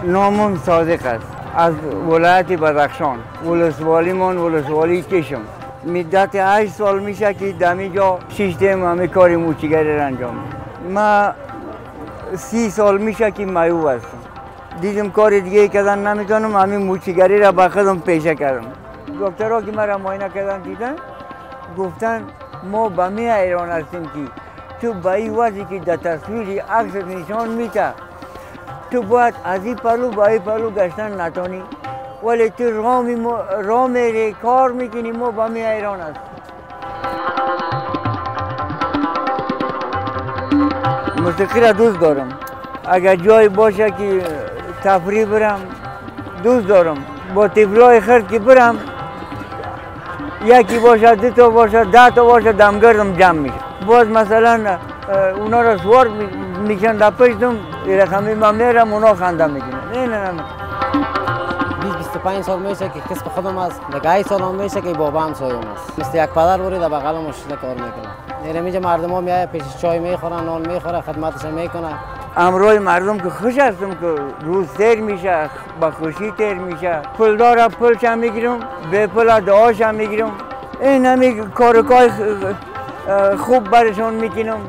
نامم صادق است از ولایت بدخشان. ولسوالیمان ولسوالی چشم. مدت 8 سال میشه که دمیجا سیستم همه کار موچیگری را انجام میدم. ما 30 سال میشه که معیوب هستم. دیدم کار دیگه کردن نمیتونم، همین موچیگری را به خودم پیشه کردم. دکترها که مرا معاینه کردن دیدن گفتن ما به می حیران هستیم که تو به این وضعی که در تصویر عکس نشان میده تو باید از این پلو به این پلو گشتن نتانی، ولی تو راه میری کار میکنی. ما به می حیران هستیم. موسیقی را دوست دارم. اگر جای باشه که تفریح برم دوست دارم. با طفلای خرد که برم یکی باشه، 2 تا باشه، 10 تا باشه، دمگردم جمع میشه. باز مثلا اونا را سوار میشن در پشتم رقمی من میرم اونا خنده میکنن. نه 25 سال میشه که کسب خودم است. دیگه 8 سال هم میشه که بابا هم سایم است. مثل یک پدر بوری در بغل مشکل کار میکنه. اینجا مردم ها میایه پیش چای میخورن، نان میخوره، خدمتش میکنه. امروی مردم که خوش هستم که روز تیر میشه، با خوشی تیر میشه. پولدار پولش هم میگیرم، به پول دعاش هم میگیرم. این همی کارکای خوب برشان میکنم.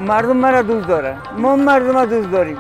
مردم مرا دوست داره، ما مردم دوست داریم.